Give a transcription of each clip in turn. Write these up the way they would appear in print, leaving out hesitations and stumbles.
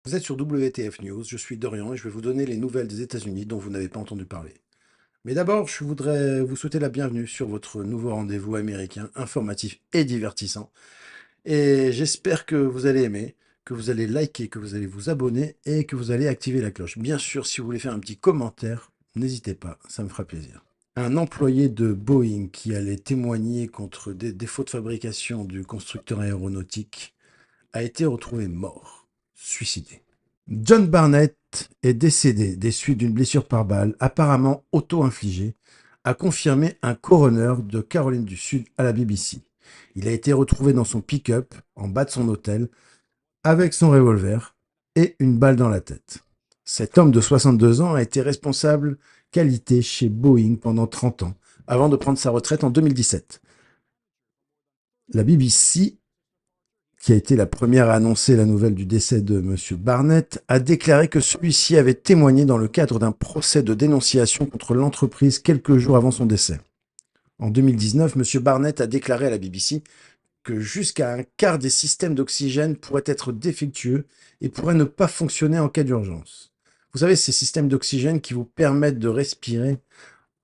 Vous êtes sur WTF News, je suis Dorian et je vais vous donner les nouvelles des États-Unis dont vous n'avez pas entendu parler. Mais d'abord, je voudrais vous souhaiter la bienvenue sur votre nouveau rendez-vous américain, informatif et divertissant. Et j'espère que vous allez aimer, que vous allez liker, que vous allez vous abonner et que vous allez activer la cloche. Bien sûr, si vous voulez faire un petit commentaire, n'hésitez pas, ça me fera plaisir. Un employé de Boeing qui allait témoigner contre des défauts de fabrication du constructeur aéronautique a été retrouvé mort, suicidé. John Barnett est décédé des suites d'une blessure par balle, apparemment auto-infligée, a confirmé un coroner de Caroline du Sud à la BBC. Il a été retrouvé dans son pick-up, en bas de son hôtel, avec son revolver et une balle dans la tête. Cet homme de 62 ans a été responsable qualité chez Boeing pendant 30 ans, avant de prendre sa retraite en 2017. La BBC, qui a été la première à annoncer la nouvelle du décès de M. Barnett, a déclaré que celui-ci avait témoigné dans le cadre d'un procès de dénonciation contre l'entreprise quelques jours avant son décès. En 2019, M. Barnett a déclaré à la BBC que jusqu'à un quart des systèmes d'oxygène pourraient être défectueux et pourraient ne pas fonctionner en cas d'urgence. Vous savez, ces systèmes d'oxygène qui vous permettent de respirer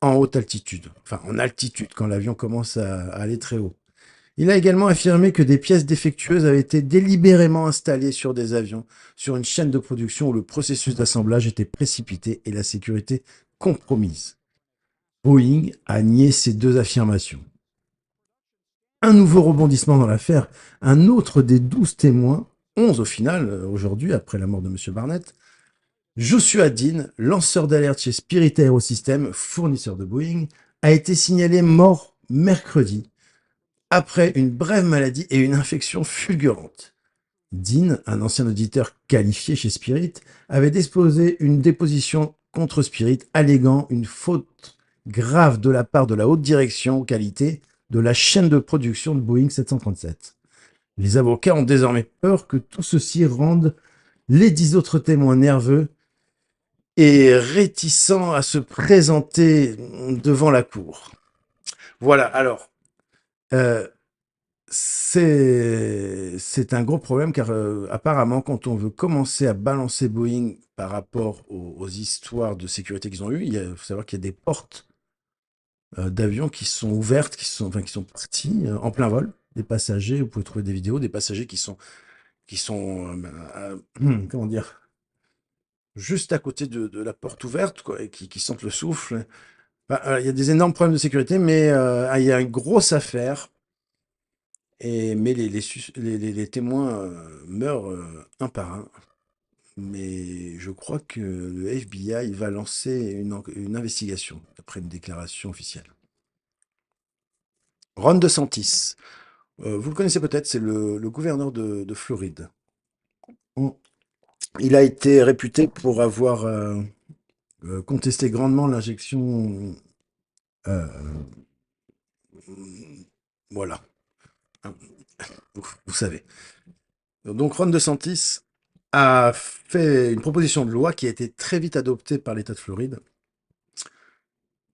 en haute altitude, enfin en altitude, quand l'avion commence à aller très haut. Il a également affirmé que des pièces défectueuses avaient été délibérément installées sur des avions, sur une chaîne de production où le processus d'assemblage était précipité et la sécurité compromise. Boeing a nié ces deux affirmations. Un nouveau rebondissement dans l'affaire, un autre des 12 témoins, 11 au final, aujourd'hui, après la mort de M. Barnett, Joshua Dean, lanceur d'alerte chez Spirit Aerosystems, fournisseur de Boeing, a été signalé mort mercredi après une brève maladie et une infection fulgurante. Dean, un ancien auditeur qualifié chez Spirit, avait déposé une déposition contre Spirit alléguant une faute grave de la part de la haute direction qualité de la chaîne de production de Boeing 737. Les avocats ont désormais peur que tout ceci rende les 10 autres témoins nerveux et réticents à se présenter devant la cour. Voilà, alors, euh, c'est un gros problème car apparemment quand on veut commencer à balancer Boeing par rapport aux histoires de sécurité qu'ils ont eues, il faut savoir qu'il y a des portes d'avions qui sont ouvertes, qui sont parties en plein vol. Des passagers, vous pouvez trouver des vidéos, des passagers qui sont comment dire, juste à côté de la porte ouverte quoi, et qui sentent le souffle. Il y a des énormes problèmes de sécurité, mais il y a une grosse affaire. Mais les témoins meurent un par un. Mais je crois que le FBI va lancer une investigation, après une déclaration officielle. Ron DeSantis, vous le connaissez peut-être, c'est le gouverneur de Floride. On- Il a été réputé pour avoir contesté grandement l'injection. euh, voilà, hein, vous savez. Donc Ron DeSantis a fait une proposition de loi qui a été très vite adoptée par l'État de Floride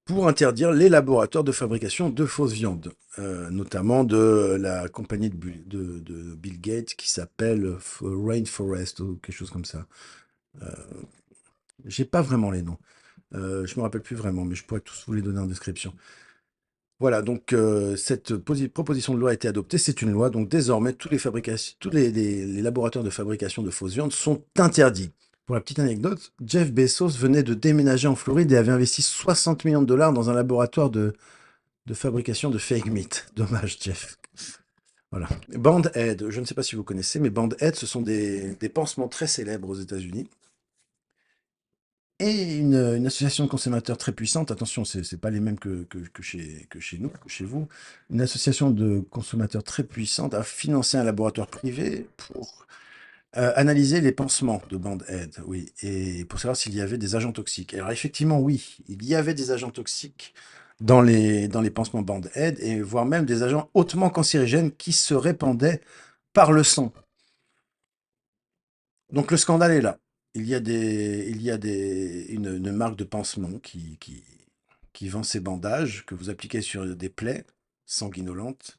pour interdire les laboratoires de fabrication de fausses viandes, notamment de la compagnie de Bill Gates qui s'appelle Rainforest ou quelque chose comme ça. Euh, j'ai pas vraiment les noms. Je me rappelle plus vraiment, mais je pourrais tous vous les donner en description. Voilà, donc cette proposition de loi a été adoptée, c'est une loi, donc désormais tous les laboratoires de fabrication de fausses viandes sont interdits. Pour la petite anecdote, Jeff Bezos venait de déménager en Floride et avait investi 60 millions de dollars dans un laboratoire de fabrication de fake meat. Dommage, Jeff. Voilà. Band Aid, je ne sais pas si vous connaissez, mais Band Aid, ce sont des pansements très célèbres aux États-Unis. Et une association de consommateurs très puissante, attention, c'est pas les mêmes que chez nous, que chez vous. Une association de consommateurs très puissante a financé un laboratoire privé pour analyser les pansements de Band Aid, oui, et pour savoir s'il y avait des agents toxiques. Alors effectivement, oui, il y avait des agents toxiques dans les pansements Band Aid, et voire même des agents hautement cancérigènes qui se répandaient par le sang. Donc le scandale est là. Il y a une marque de pansement qui vend ces bandages que vous appliquez sur des plaies sanguinolentes.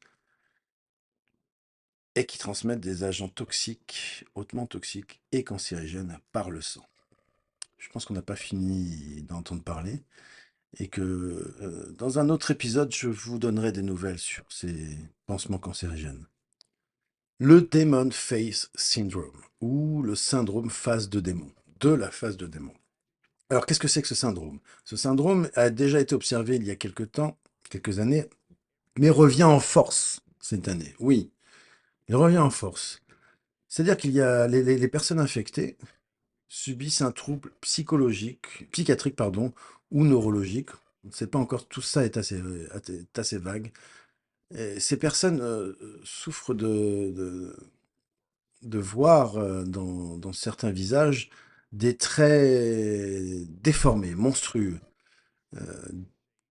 et qui transmettent des agents toxiques, hautement toxiques et cancérigènes par le sang. Je pense qu'on n'a pas fini d'entendre parler et que dans un autre épisode, je vous donnerai des nouvelles sur ces pansements cancérigènes. Le Demon Face Syndrome, ou le syndrome face de démon, de la face de démon. Alors, qu'est-ce que c'est que ce syndrome? Ce syndrome a déjà été observé il y a quelques années, mais revient en force cette année. Oui, il revient en force. C'est-à-dire qu'il y a les personnes infectées subissent un trouble psychiatrique, pardon, ou neurologique. On ne sait pas encore, tout ça est assez vague. Et ces personnes souffrent de voir dans certains visages des traits déformés, monstrueux, euh,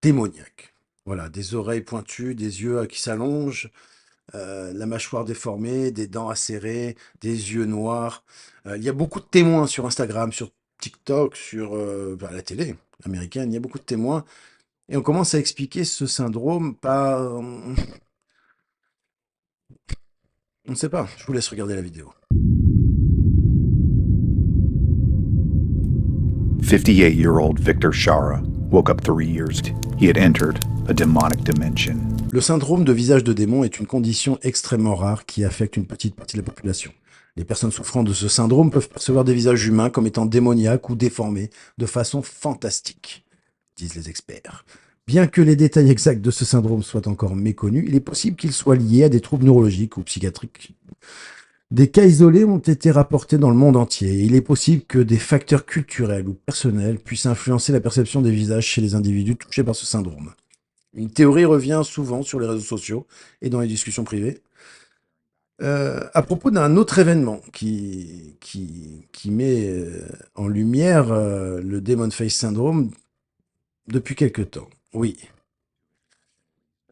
démoniaques. Voilà, des oreilles pointues, des yeux qui s'allongent, la mâchoire déformée, des dents acérées, des yeux noirs. Il y a beaucoup de témoins sur Instagram, sur TikTok, sur la télé américaine. Il y a beaucoup de témoins. Et on commence à expliquer ce syndrome par... On ne sait pas. Je vous laisse regarder la vidéo. 58-year-old Victor Shara woke up 3 years. He had entered a demonic dimension. Le syndrome de visage de démon est une condition extrêmement rare qui affecte une petite partie de la population. Les personnes souffrant de ce syndrome peuvent percevoir des visages humains comme étant démoniaques ou déformés de façon fantastique, disent les experts. Bien que les détails exacts de ce syndrome soient encore méconnus, il est possible qu'il soit lié à des troubles neurologiques ou psychiatriques. Des cas isolés ont été rapportés dans le monde entier et il est possible que des facteurs culturels ou personnels puissent influencer la perception des visages chez les individus touchés par ce syndrome. Une théorie revient souvent sur les réseaux sociaux et dans les discussions privées à propos d'un autre événement qui met en lumière le Demon Face Syndrome depuis quelque temps. Oui,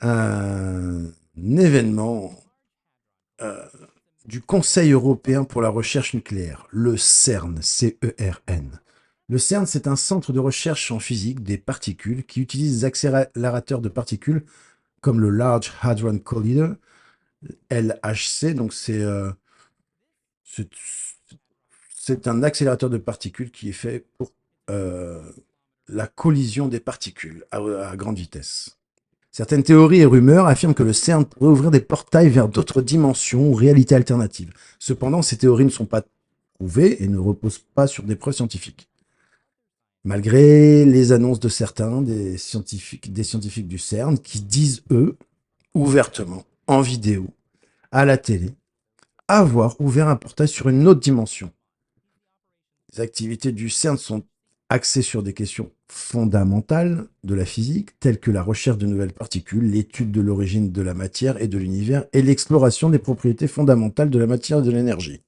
un événement euh, du Conseil européen pour la recherche nucléaire, le CERN, C-E-R-N. Le CERN, c'est un centre de recherche en physique des particules qui utilise des accélérateurs de particules comme le Large Hadron Collider, LHC. Donc c'est c'est un accélérateur de particules qui est fait pour euh, la collision des particules à grande vitesse. Certaines théories et rumeurs affirment que le CERN pourrait ouvrir des portails vers d'autres dimensions ou réalités alternatives. Cependant, ces théories ne sont pas prouvées et ne reposent pas sur des preuves scientifiques. Malgré les annonces de certains des scientifiques du CERN qui disent, eux, ouvertement, en vidéo, à la télé, avoir ouvert un portail sur une autre dimension. Les activités du CERN sont axées sur des questions fondamentales de la physique, telles que la recherche de nouvelles particules, l'étude de l'origine de la matière et de l'univers, et l'exploration des propriétés fondamentales de la matière et de l'énergie.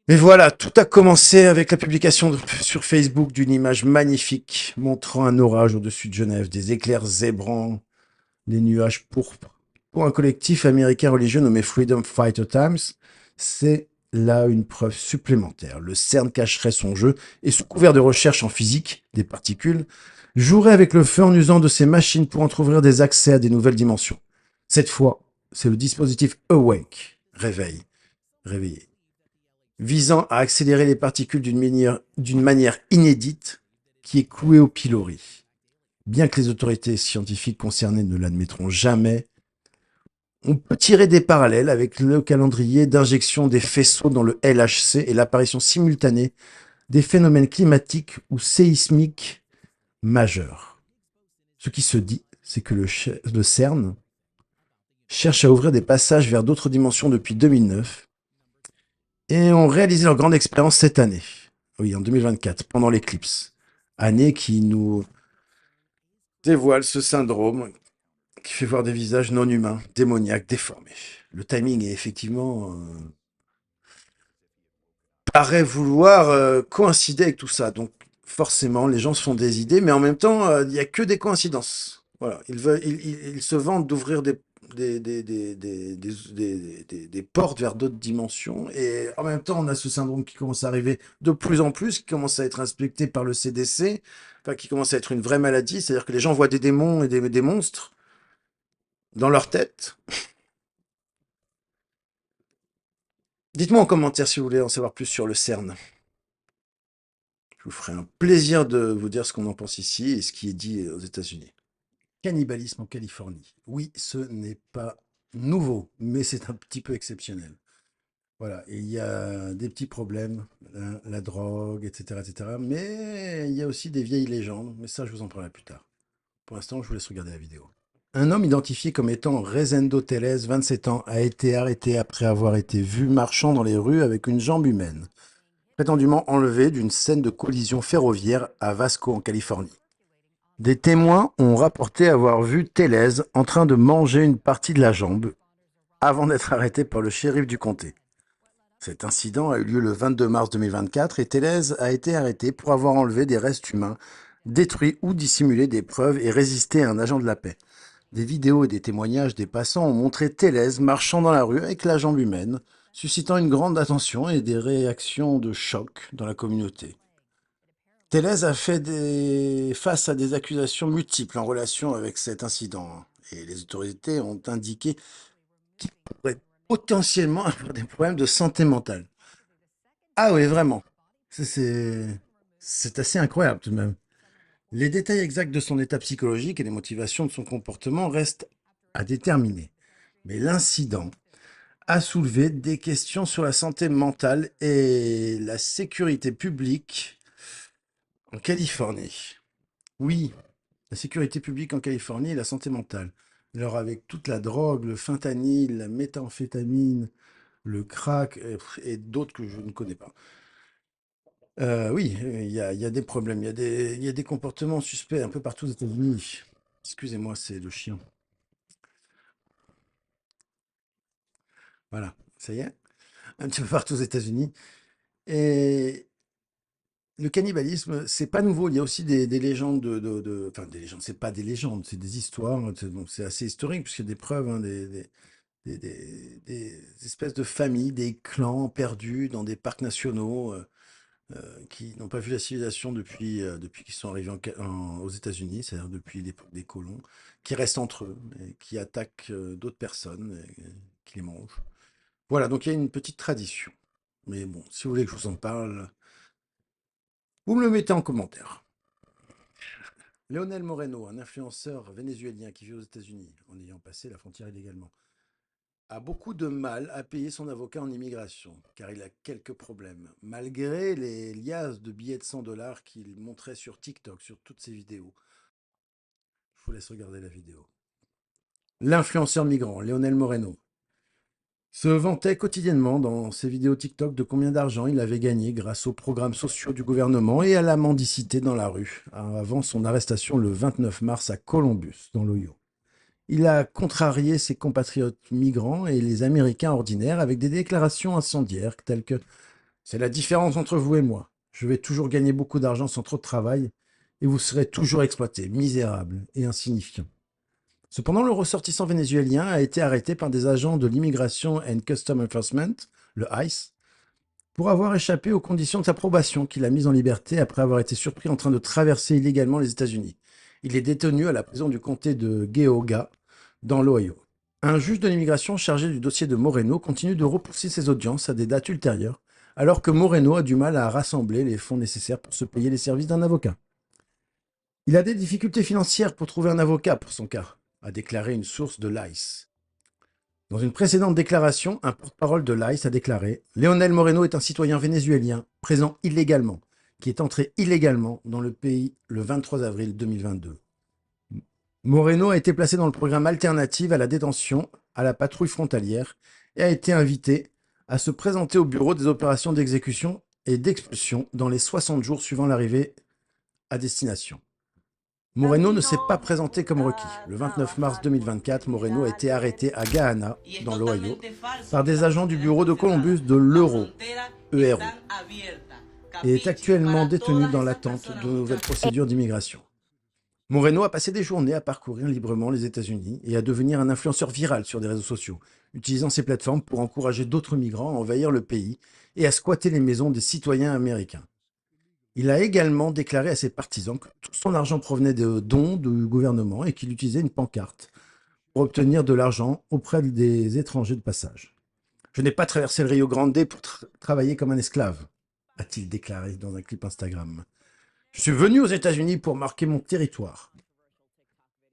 Mais voilà, tout a commencé avec la publication sur Facebook d'une image magnifique montrant un orage au-dessus de Genève, des éclairs zébrants, des nuages pourpres. Pour un collectif américain religieux nommé Freedom Fighter Times, c'est là une preuve supplémentaire. Le CERN cacherait son jeu et, sous couvert de recherche en physique des particules, jouerait avec le feu en usant de ses machines pour entrouvrir des accès à des nouvelles dimensions. Cette fois, c'est le dispositif Awake, réveillé, visant à accélérer les particules d'une manière inédite qui est cloué au pilori. Bien que les autorités scientifiques concernées ne l'admettront jamais, on peut tirer des parallèles avec le calendrier d'injection des faisceaux dans le LHC et l'apparition simultanée des phénomènes climatiques ou séismiques majeurs. Ce qui se dit, c'est que le CERN cherche à ouvrir des passages vers d'autres dimensions depuis 2009 et ont réalisé leur grande expérience cette année, oui, en 2024, pendant l'éclipse. Année qui nous dévoile ce syndrome qui fait voir des visages non humains, démoniaques, déformés. Le timing est effectivement paraît vouloir coïncider avec tout ça. Donc forcément, les gens se font des idées, mais en même temps, il n'y a que des coïncidences. Voilà, ils se vantent d'ouvrir des portes vers d'autres dimensions. Et en même temps, on a ce syndrome qui commence à arriver de plus en plus, qui commence à être inspecté par le CDC, enfin, qui commence à être une vraie maladie. C'est-à-dire que les gens voient des démons et des monstres dans leur tête. Dites-moi en commentaire si vous voulez en savoir plus sur le CERN. Je vous ferai un plaisir de vous dire ce qu'on en pense ici et ce qui est dit aux États-Unis. Cannibalisme en Californie. Oui, ce n'est pas nouveau, mais c'est un petit peu exceptionnel. Voilà, et il y a des petits problèmes, la drogue, etc., etc. Mais il y a aussi des vieilles légendes, mais ça, je vous en parlerai plus tard. Pour l'instant, je vous laisse regarder la vidéo. Un homme identifié comme étant Rezendo Teles, 27 ans, a été arrêté après avoir été vu marchant dans les rues avec une jambe humaine, prétendument enlevé d'une scène de collision ferroviaire à Vasco, en Californie. Des témoins ont rapporté avoir vu Teles en train de manger une partie de la jambe avant d'être arrêté par le shérif du comté. Cet incident a eu lieu le 22 mars 2024 et Teles a été arrêté pour avoir enlevé des restes humains, détruit ou dissimulé des preuves et résisté à un agent de la paix. Des vidéos et des témoignages des passants ont montré Teles marchant dans la rue avec la jambe humaine, suscitant une grande attention et des réactions de choc dans la communauté. Teles a fait face à des accusations multiples en relation avec cet incident et les autorités ont indiqué qu'il pourrait potentiellement avoir des problèmes de santé mentale. Ah oui, vraiment. Ça, c'est assez incroyable tout de même. Les détails exacts de son état psychologique et les motivations de son comportement restent à déterminer. Mais l'incident a soulevé des questions sur la santé mentale et la sécurité publique en Californie. Oui, la sécurité publique en Californie et la santé mentale. Alors avec toute la drogue, le fentanyl, la méthamphétamine, le crack et d'autres que je ne connais pas. Oui, il y a des problèmes, il y a des comportements suspects un peu partout aux États-Unis. Excusez-moi, c'est le chien. Voilà, ça y est, un petit peu partout aux États-Unis. Et le cannibalisme, c'est pas nouveau. Il y a aussi des légendes enfin, des légendes, c'est pas des légendes, c'est des histoires. Donc c'est assez historique puisqu'il y a des preuves, hein, des espèces de familles, des clans perdus dans des parcs nationaux. Qui n'ont pas vu la civilisation depuis qu'ils sont arrivés aux États-Unis, c'est-à-dire depuis l'époque des colons, qui restent entre eux, et qui attaquent d'autres personnes, et qui les mangent. Voilà, donc il y a une petite tradition. Mais bon, si vous voulez que je vous en parle, vous me le mettez en commentaire. Leonel Moreno, un influenceur vénézuélien qui vit aux États-Unis, en ayant passé la frontière illégalement, a beaucoup de mal à payer son avocat en immigration, car il a quelques problèmes, malgré les liasses de billets de 100 dollars qu'il montrait sur TikTok, sur toutes ses vidéos. Je vous laisse regarder la vidéo. L'influenceur migrant, Leonel Moreno, se vantait quotidiennement dans ses vidéos TikTok de combien d'argent il avait gagné grâce aux programmes sociaux du gouvernement et à la mendicité dans la rue, avant son arrestation le 29 mars à Columbus, dans l'Ohio. Il a contrarié ses compatriotes migrants et les Américains ordinaires avec des déclarations incendiaires telles que c'est la différence entre vous et moi. Je vais toujours gagner beaucoup d'argent sans trop de travail et vous serez toujours exploité, misérable et insignifiant. Cependant, le ressortissant vénézuélien a été arrêté par des agents de l'Immigration and Customs Enforcement, le ICE, pour avoir échappé aux conditions de sa probation qu'il a mise en liberté après avoir été surpris en train de traverser illégalement les États-Unis. Il est détenu à la prison du comté de Geauga, dans l'Ohio. Un juge de l'immigration chargé du dossier de Moreno continue de repousser ses audiences à des dates ultérieures, alors que Moreno a du mal à rassembler les fonds nécessaires pour se payer les services d'un avocat. Il a des difficultés financières pour trouver un avocat pour son cas, a déclaré une source de l'ICE. Dans une précédente déclaration, un porte-parole de l'ICE a déclaré « Leonel Moreno est un citoyen vénézuélien présent illégalement, qui est entré illégalement dans le pays le 23 avril 2022. Moreno a été placé dans le programme Alternative à la détention à la patrouille frontalière et a été invité à se présenter au bureau des opérations d'exécution et d'expulsion dans les 60 jours suivant l'arrivée à destination. Moreno ne s'est pas présenté comme requis. Le 29 mars 2024, Moreno a été arrêté à Gahanna, dans l'Ohio, par des agents du bureau de Columbus de l'Euro, ERO, et est actuellement détenu dans l'attente de nouvelles procédures d'immigration. Moreno a passé des journées à parcourir librement les États-Unis et à devenir un influenceur viral sur des réseaux sociaux, utilisant ces plateformes pour encourager d'autres migrants à envahir le pays et à squatter les maisons des citoyens américains. Il a également déclaré à ses partisans que tout son argent provenait de dons du gouvernement et qu'il utilisait une pancarte pour obtenir de l'argent auprès des étrangers de passage. Je n'ai pas traversé le Rio Grande pour travailler comme un esclave, a-t-il déclaré dans un clip Instagram. Je suis venu aux États-Unis pour marquer mon territoire.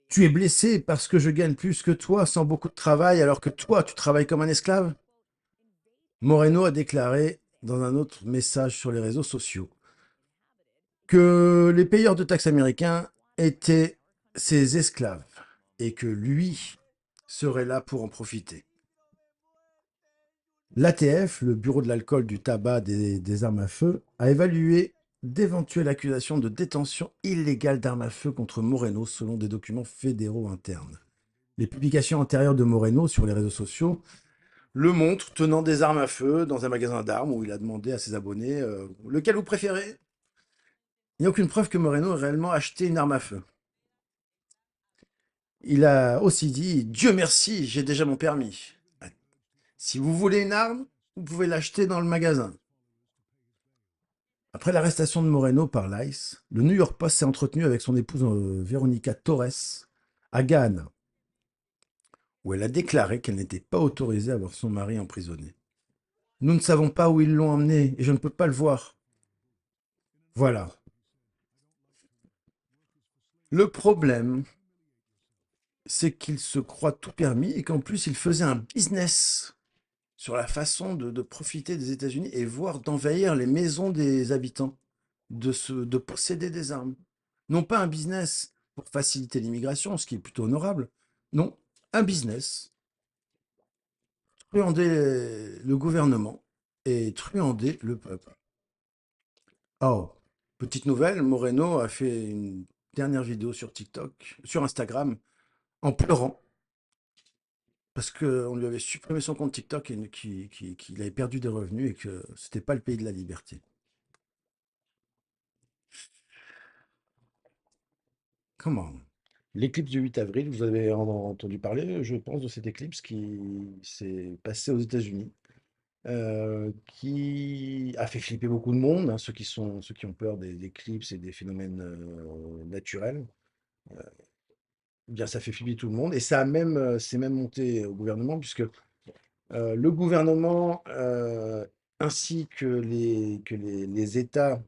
Tu es blessé parce que je gagne plus que toi sans beaucoup de travail alors que toi, tu travailles comme un esclave? Moreno a déclaré dans un autre message sur les réseaux sociaux que les payeurs de taxes américains étaient ses esclaves et que lui serait là pour en profiter. L'ATF, le Bureau de l'alcool, du tabac, des armes à feu, a évalué d'éventuelles accusations de détention illégale d'armes à feu contre Moreno selon des documents fédéraux internes. Les publications antérieures de Moreno sur les réseaux sociaux le montrent tenant des armes à feu dans un magasin d'armes où il a demandé à ses abonnés lequel vous préférez. Il n'y a aucune preuve que Moreno ait réellement acheté une arme à feu. Il a aussi dit « Dieu merci, j'ai déjà mon permis. Si vous voulez une arme, vous pouvez l'acheter dans le magasin. » Après l'arrestation de Moreno par l'ICE, le New York Post s'est entretenu avec son épouse Veronica Torres à Gahanna, où elle a déclaré qu'elle n'était pas autorisée à voir son mari emprisonné. « Nous ne savons pas où ils l'ont emmené et je ne peux pas le voir. » Voilà. Le problème, c'est qu'il se croit tout permis et qu'en plus, il faisait un business sur la façon de profiter des États-Unis et voire d'envahir les maisons des habitants, de posséder des armes. Non pas un business pour faciliter l'immigration, ce qui est plutôt honorable. Non, un business. Truander le gouvernement et truander le peuple. Oh, petite nouvelle, Moreno a fait une dernière vidéo sur TikTok, sur Instagram, en pleurant parce qu'on lui avait supprimé son compte TikTok et qu'il avait perdu des revenus et que c'était pas le pays de la liberté. Comment? L'éclipse du 8 avril, vous avez entendu parler, je pense, de cette éclipse qui s'est passée aux États-Unis, qui a fait flipper beaucoup de monde, hein, ceux qui ont peur des éclipses et des phénomènes naturels. Bien, ça fait flipper tout le monde et ça a même, c'est même monté au gouvernement puisque le gouvernement ainsi que les États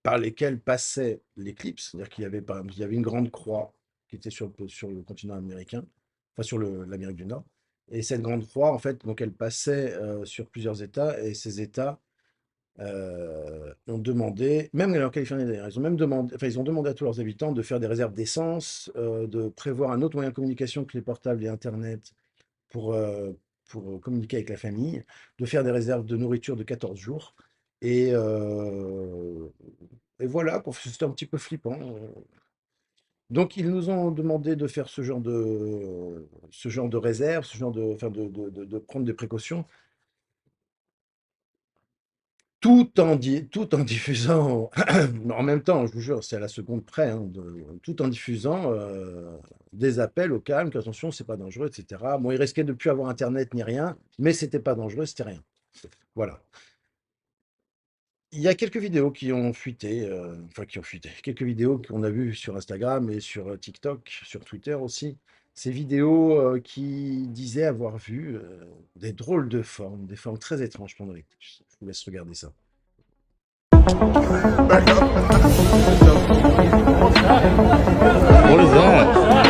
par lesquels passait l'éclipse, c'est-à-dire qu'il y avait, par exemple, il y avait une grande croix qui était sur le continent américain, enfin sur l'Amérique du Nord, et cette grande croix, en fait, donc elle passait sur plusieurs États et ces États ont demandé, même en Californie d'ailleurs, ils ont même demandé, enfin ils ont demandé à tous leurs habitants de faire des réserves d'essence, de prévoir un autre moyen de communication que les portables et Internet pour, communiquer avec la famille, de faire des réserves de nourriture de 14 jours. Et, et voilà, c'était un petit peu flippant. Donc ils nous ont demandé de faire ce genre de réserve, ce genre enfin de prendre des précautions. Tout en diffusant, en même temps, je vous jure, c'est à la seconde près, hein, tout en diffusant des appels au calme, qu'attention, c'est pas dangereux, etc. Bon, il risquait de ne plus avoir Internet ni rien, mais c'était pas dangereux, c'était rien. Voilà. Il y a quelques vidéos qui ont fuité, quelques vidéos qu'on a vues sur Instagram et sur TikTok, sur Twitter aussi. Ces vidéos qui disaient avoir vu des drôles de formes, des formes très étranges pendant l'éclipse. Je vous laisse regarder ça. What is that?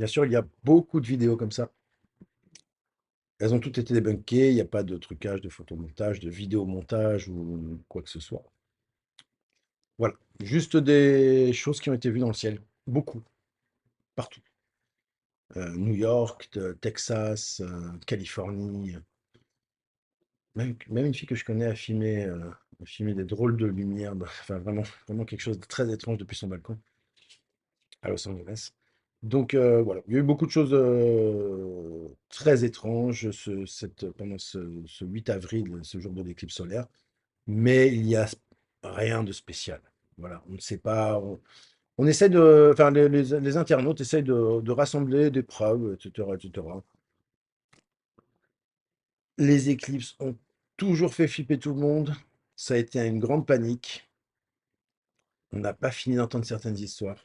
Bien sûr, il y a beaucoup de vidéos comme ça. Elles ont toutes été débunkées, il n'y a pas de trucage, de photomontage, de vidéomontage ou quoi que ce soit. Voilà, juste des choses qui ont été vues dans le ciel. Beaucoup, partout. New York, Texas, Californie. Même une fille que je connais a filmé des drôles de lumière, enfin vraiment, vraiment quelque chose de très étrange depuis son balcon à Los Angeles. Donc voilà, il y a eu beaucoup de choses très étranges pendant ce 8 avril, ce jour de l'éclipse solaire, mais il n'y a rien de spécial. Voilà, on ne sait pas, on essaie de, enfin les internautes essayent de rassembler des preuves, etc., etc. Les éclipses ont toujours fait flipper tout le monde. Ça a été une grande panique. On n'a pas fini d'entendre certaines histoires.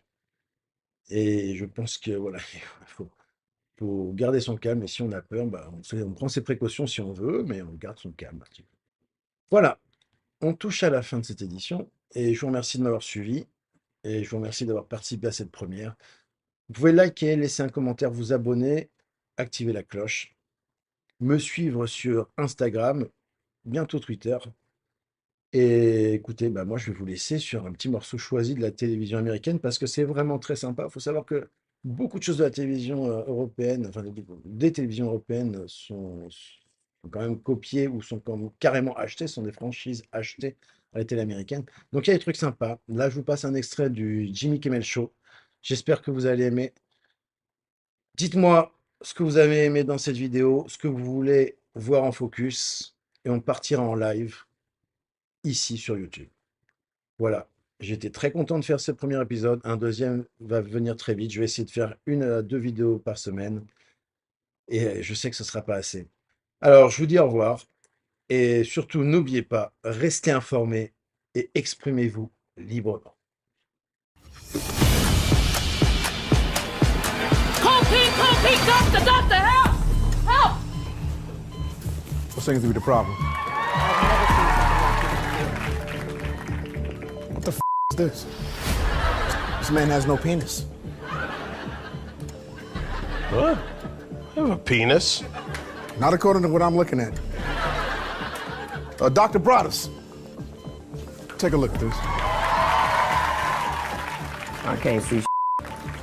Et je pense que voilà, faut garder son calme. Et si on a peur, bah, on prend ses précautions si on veut, mais on garde son calme. Voilà, on touche à la fin de cette édition. Et je vous remercie de m'avoir suivi. Et je vous remercie d'avoir participé à cette première. Vous pouvez liker, laisser un commentaire, vous abonner, activer la cloche, me suivre sur Instagram, bientôt Twitter. Et écoutez, bah moi, je vais vous laisser sur un petit morceau choisi de la télévision américaine parce que c'est vraiment très sympa. Il faut savoir que beaucoup de choses de la télévision européenne, enfin des télévisions européennes sont quand même copiées ou sont carrément achetées, sont des franchises achetées à la télé américaine. Donc il y a des trucs sympas. Là, je vous passe un extrait du Jimmy Kimmel Show. J'espère que vous allez aimer. Dites-moi ce que vous avez aimé dans cette vidéo, ce que vous voulez voir en focus, et on partira en live ici sur YouTube. Voilà, j'étais très content de faire ce premier épisode. Un deuxième va venir très vite. Je vais essayer de faire 1 à 2 vidéos par semaine. Et je sais que ce ne sera pas assez. Alors, je vous dis au revoir. Et surtout, n'oubliez pas, restez informés et exprimez-vous librement. Cold Pete, doctor, help! Help! What seems to be the problem? What the is this? This man has no penis. What? I have a penis. Not according to what I'm looking at. Dr. Broaddus, take a look at this. I can't see.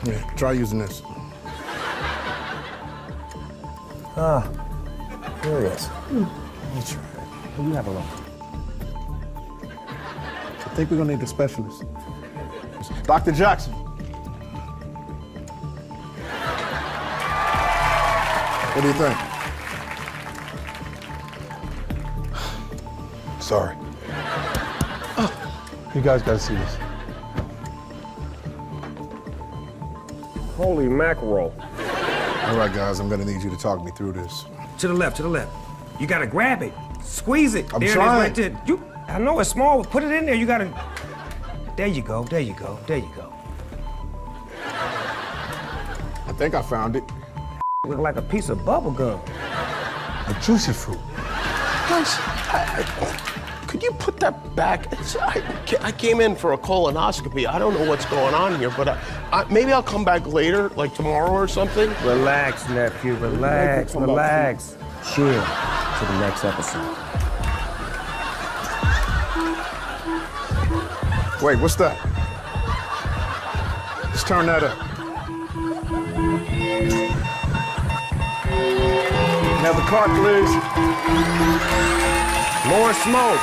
Yeah, try using this. Here it is. Let's try it. You have a look. I think we're gonna need a specialist. Dr. Jackson. What do you think? Sorry. You guys gotta see this. Holy mackerel. All right, guys, I'm gonna need you to talk me through this. To the left, to the left. You gotta grab it. Squeeze it. I'm there trying. It is right there. I know it's small, but put it in there. You gotta. There you go, there you go, there you go. I think I found it. Look like a piece of bubble gum. A juicy fruit. Guys, could you put that back? I came in for a colonoscopy. I don't know what's going on here, but maybe I'll come back later, like tomorrow or something. Relax, nephew, relax, relax. Chill to the next episode. Wait, what's that? Let's turn that up. Now the cart, please. More smoke.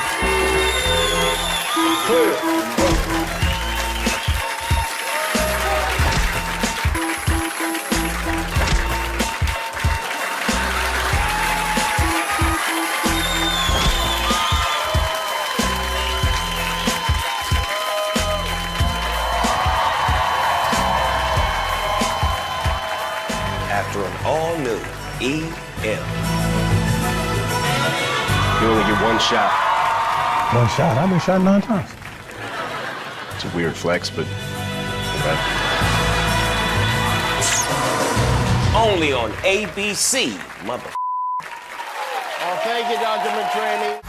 After an all-new EM. You only get one shot. One shot? I've been shot 9 times. It's a weird flex, but okay. Only on ABC, mother. Oh, thank you, Dr. McTraney.